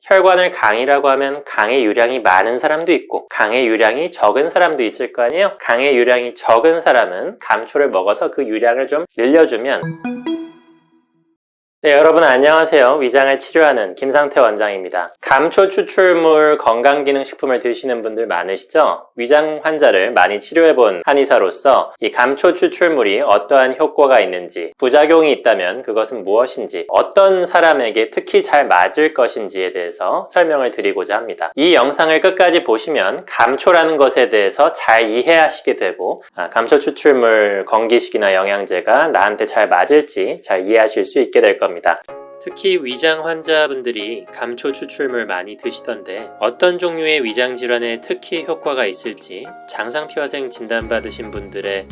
혈관을 강이라고 하면 강의 유량이 많은 사람도 있고 강의 유량이 적은 사람도 있을 거 아니에요? 강의 유량이 적은 사람은 감초를 먹어서 그 유량을 좀 늘려주면 네, 여러분 안녕하세요. 위장을 치료하는 김상태 원장입니다. 감초 추출물 건강기능식품을 드시는 분들 많으시죠? 위장 환자를 많이 치료해본 한의사로서 이 감초 추출물이 어떠한 효과가 있는지, 부작용이 있다면 그것은 무엇인지, 어떤 사람에게 특히 잘 맞을 것인지에 대해서 설명을 드리고자 합니다. 이 영상을 끝까지 보시면 감초라는 것에 대해서 잘 이해하시게 되고 감초 추출물 건기식이나 영양제가 나한테 잘 맞을지 잘 이해하실 수 있게 될 겁니다. 특히 위장 환자분들이 감초 추출물 많이 드시던데 어떤 종류의 위장 질환에 특히 효과가 있을지, 장상피화생 진단받으신 분들의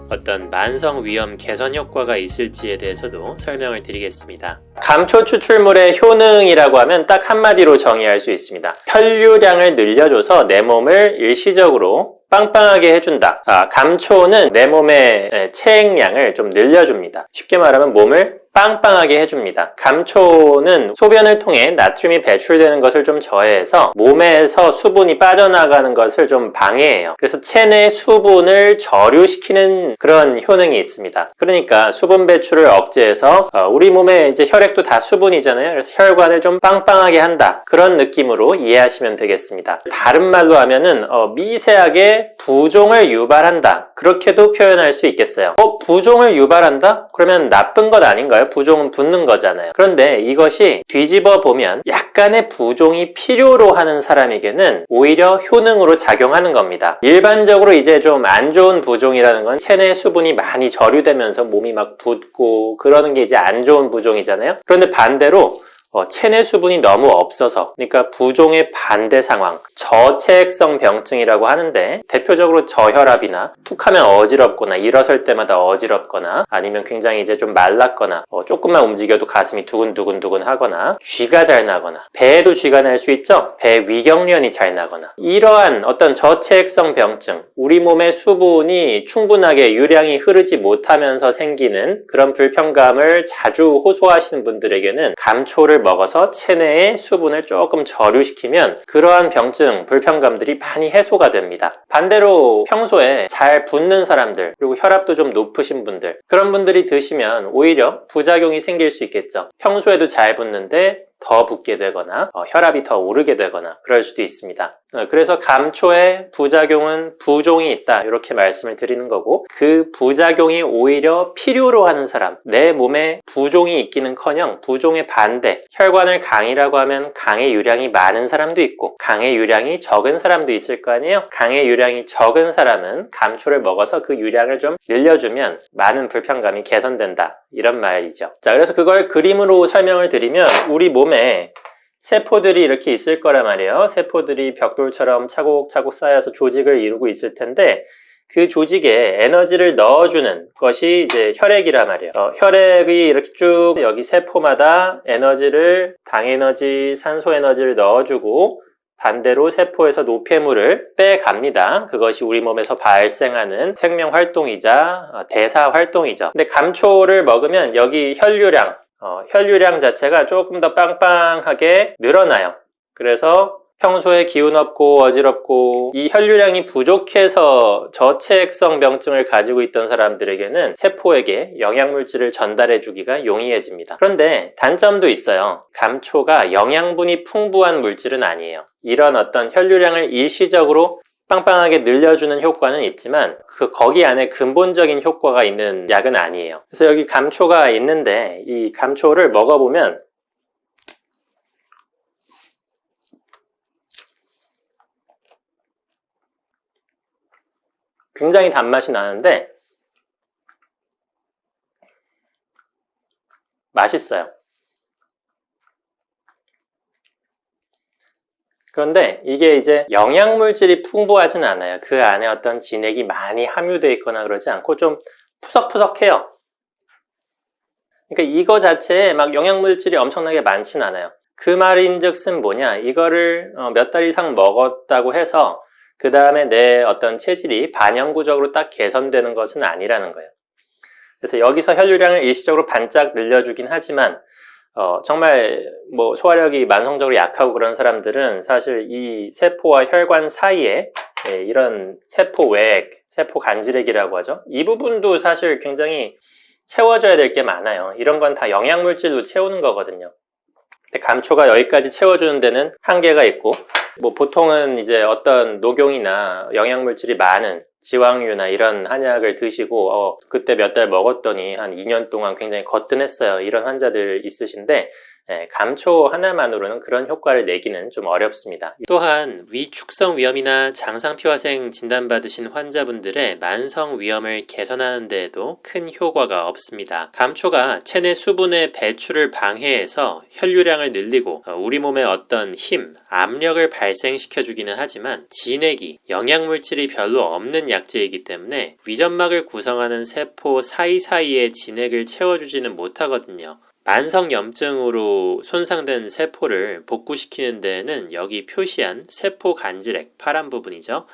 어떤 만성 위염 개선 효과가 있을지에 대해서도 설명을 드리겠습니다. 감초 추출물의 효능이라고 하면 딱 한마디로 정의할 수 있습니다. 혈류량을 늘려줘서 내 몸을 일시적으로 빵빵하게 해준다. 감초는 내 몸의 체액량을 좀 늘려줍니다. 쉽게 말하면 몸을 빵빵하게 해줍니다. 감초는 소변을 통해 나트륨이 배출되는 것을 좀 저해해서 몸에서 수분이 빠져나가는 것을 좀 방해해요. 그래서 체내 수분을 저류시키는 그런 효능이 있습니다. 그러니까 수분 배출을 억제해서 우리 몸에 이제 혈액도 다 수분이잖아요. 그래서 혈관을 좀 빵빵하게 한다. 그런 느낌으로 이해하시면 되겠습니다. 다른 말로 하면은 미세하게 부종을 유발한다. 그렇게도 표현할 수 있겠어요. 부종을 유발한다? 그러면 나쁜 것 아닌가요? 부종은 붓는 거잖아요. 그런데 이것이 뒤집어 보면 약간의 부종이 필요로 하는 사람에게는 오히려 효능으로 작용하는 겁니다. 일반적으로 이제 좀 안 좋은 부종이라는 건 체내 수분이 많이 저류되면서 몸이 막 붓고 그러는 게 이제 안 좋은 부종이잖아요. 그런데 반대로 체내 수분이 너무 없어서, 그러니까 부종의 반대 상황, 저체액성 병증이라고 하는데 대표적으로 저혈압이나 툭하면 어지럽거나 일어설 때마다 어지럽거나 아니면 굉장히 이제 좀 말랐거나 조금만 움직여도 가슴이 두근두근 하거나 쥐가 잘 나거나 배에도 쥐가 날 수 있죠? 배 위경련이 잘 나거나 이러한 어떤 저체액성 병증, 우리 몸의 수분이 충분하게 유량이 흐르지 못하면서 생기는 그런 불편감을 자주 호소하시는 분들에게는 감초를 먹어서 체내의 수분을 조금 저류시키면 그러한 병증, 불편감들이 많이 해소가 됩니다. 반대로 평소에 잘 붓는 사람들, 그리고 혈압도 좀 높으신 분들, 그런 분들이 드시면 오히려 부작용이 생길 수 있겠죠. 평소에도 잘 붓는데 더 붓게 되거나 혈압이 더 오르게 되거나 그럴 수도 있습니다. 그래서 감초의 부작용은 부종이 있다, 이렇게 말씀을 드리는 거고, 그 부작용이 오히려 필요로 하는 사람, 내 몸에 부종이 있기는커녕 부종의 반대, 혈관을 강이라고 하면 강의 유량이 많은 사람도 있고 강의 유량이 적은 사람도 있을 거 아니에요? 강의 유량이 적은 사람은 감초를 먹어서 그 유량을 좀 늘려주면 많은 불편감이 개선된다, 이런 말이죠. 자, 그래서 그걸 그림으로 설명을 드리면 우리 몸에 세포들이 이렇게 있을 거란 말이에요. 세포들이 벽돌처럼 차곡차곡 쌓여서 조직을 이루고 있을 텐데 그 조직에 에너지를 넣어주는 것이 이제 혈액이란 말이에요. 혈액이 이렇게 쭉 여기 세포마다 에너지를, 당에너지, 산소에너지를 넣어주고 반대로 세포에서 노폐물을 빼갑니다. 그것이 우리 몸에서 발생하는 생명활동이자 대사활동이죠. 근데 감초를 먹으면 여기 혈류량 자체가 조금 더 빵빵하게 늘어나요. 그래서 평소에 기운 없고 어지럽고 이 혈류량이 부족해서 저체액성 병증을 가지고 있던 사람들에게는 세포에게 영양물질을 전달해 주기가 용이해집니다. 그런데 단점도 있어요. 감초가 영양분이 풍부한 물질은 아니에요. 이런 어떤 혈류량을 일시적으로 빵빵하게 늘려주는 효과는 있지만 거기 안에 근본적인 효과가 있는 약은 아니에요. 그래서 여기 감초가 있는데 이 감초를 먹어보면 굉장히 단맛이 나는데 맛있어요. 그런데 이게 이제 영양물질이 풍부하진 않아요. 그 안에 어떤 진액이 많이 함유되어 있거나 그러지 않고 좀 푸석푸석해요. 그러니까 이거 자체에 막 영양물질이 엄청나게 많진 않아요. 그 말인즉슨 뭐냐, 이거를 몇 달 이상 먹었다고 해서 그 다음에 내 어떤 체질이 반영구적으로 딱 개선되는 것은 아니라는 거예요. 그래서 여기서 혈류량을 일시적으로 반짝 늘려주긴 하지만 정말 뭐 소화력이 만성적으로 약하고 그런 사람들은 사실 이 세포와 혈관 사이에 이런 세포 외액, 세포 간질액이라고 하죠. 이 부분도 사실 굉장히 채워줘야 될 게 많아요. 이런 건 다 영양물질로 채우는 거거든요. 근데 감초가 여기까지 채워주는 데는 한계가 있고, 뭐 보통은 이제 어떤 녹용이나 영양물질이 많은 지왕유나 이런 한약을 드시고 그때 몇 달 먹었더니 한 2년 동안 굉장히 거뜬했어요. 이런 환자들 있으신데 감초 하나만으로는 그런 효과를 내기는 좀 어렵습니다. 또한 위축성 위염이나 장상피화생 진단받으신 환자분들의 만성 위염을 개선하는 데에도 큰 효과가 없습니다. 감초가 체내 수분의 배출을 방해해서 혈류량을 늘리고 우리 몸에 어떤 힘, 압력을 발생시켜주기는 하지만 진액이 영양물질이 별로 없는 약재이기 때문에 위점막을 구성하는 세포 사이사이에 진액을 채워주지는 못하거든요. 만성염증으로 손상된 세포를 복구시키는 데에는 여기 표시한 세포 간질액, 파란 부분이죠.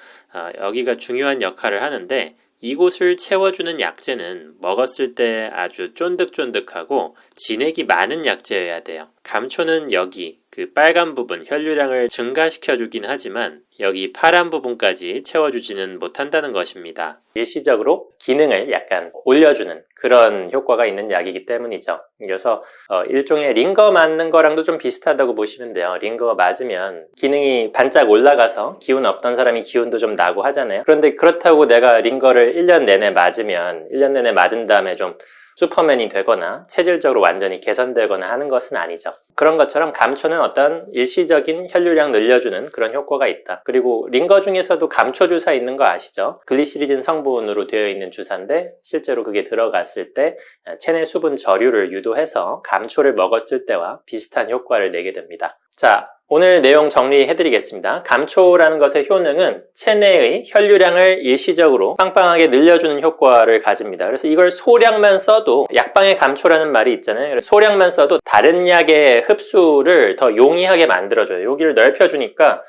여기가 중요한 역할을 하는데 이곳을 채워주는 약재는 먹었을 때 아주 쫀득쫀득하고 진액이 많은 약재여야 돼요. 감초는 여기 그 빨간 부분 혈류량을 증가시켜주긴 하지만 여기 파란 부분까지 채워주지는 못한다는 것입니다. 일시적으로 기능을 약간 올려주는 그런 효과가 있는 약이기 때문이죠. 그래서 일종의 링거 맞는 거랑도 좀 비슷하다고 보시면 돼요. 링거 맞으면 기능이 반짝 올라가서 기운 없던 사람이 기운도 좀 나고 하잖아요. 그런데 그렇다고 내가 링거를 1년 내내 맞으면 1년 내내 맞은 다음에 좀 슈퍼맨이 되거나 체질적으로 완전히 개선되거나 하는 것은 아니죠. 그런 것처럼 감초는 어떤 일시적인 혈류량 늘려주는 그런 효과가 있다. 그리고 링거 중에서도 감초 주사 있는 거 아시죠? 글리시리진 성분으로 되어 있는 주사인데 실제로 그게 들어갔을 때 체내 수분 저류를 유도해서 감초를 먹었을 때와 비슷한 효과를 내게 됩니다. 자, 오늘 내용 정리해드리겠습니다. 감초라는 것의 효능은 체내의 혈류량을 일시적으로 빵빵하게 늘려주는 효과를 가집니다. 그래서 이걸 소량만 써도 약방의 감초라는 말이 있잖아요. 소량만 써도 다른 약의 흡수를 더 용이하게 만들어줘요. 여기를 넓혀주니까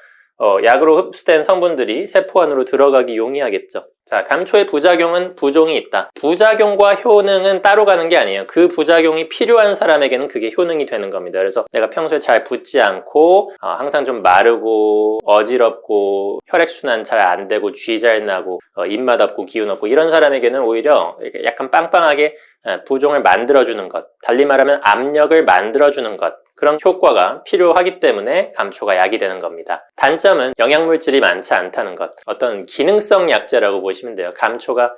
약으로 흡수된 성분들이 세포 안으로 들어가기 용이하겠죠. 자, 감초의 부작용은 부종이 있다. 부작용과 효능은 따로 가는 게 아니에요. 그 부작용이 필요한 사람에게는 그게 효능이 되는 겁니다. 그래서 내가 평소에 잘 붓지 않고 항상 좀 마르고 어지럽고 혈액순환 잘 안 되고 쥐 잘 나고 입맛 없고 기운 없고 이런 사람에게는 오히려 약간 빵빵하게 부종을 만들어주는 것, 달리 말하면 압력을 만들어주는 것, 그런 효과가 필요하기 때문에 감초가 약이 되는 겁니다. 단점은 영양물질이 많지 않다는 것, 어떤 기능성 약재라고 보시면 돼요. 감초가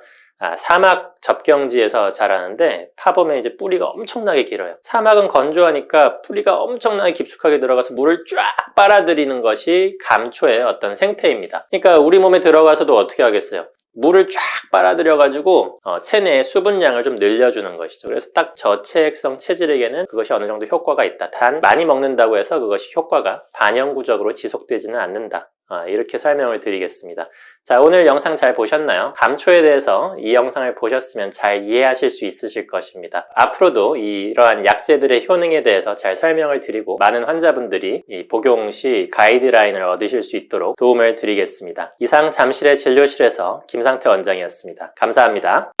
사막 접경지에서 자라는데 파보면 이제 뿌리가 엄청나게 길어요. 사막은 건조하니까 뿌리가 엄청나게 깊숙하게 들어가서 물을 쫙 빨아들이는 것이 감초의 어떤 생태입니다. 그러니까 우리 몸에 들어가서도 어떻게 하겠어요? 물을 쫙 빨아들여가지고 체내의 수분량을 좀 늘려주는 것이죠. 그래서 딱 저체액성 체질에게는 그것이 어느 정도 효과가 있다. 단 많이 먹는다고 해서 그것이 효과가 반영구적으로 지속되지는 않는다. 이렇게 설명을 드리겠습니다. 자, 오늘 영상 잘 보셨나요? 감초에 대해서 이 영상을 보셨으면 잘 이해하실 수 있으실 것입니다. 앞으로도 이러한 약재들의 효능에 대해서 잘 설명을 드리고 많은 환자분들이 이 복용 시 가이드라인을 얻으실 수 있도록 도움을 드리겠습니다. 이상 잠실의 진료실에서 김상태 원장이었습니다. 감사합니다.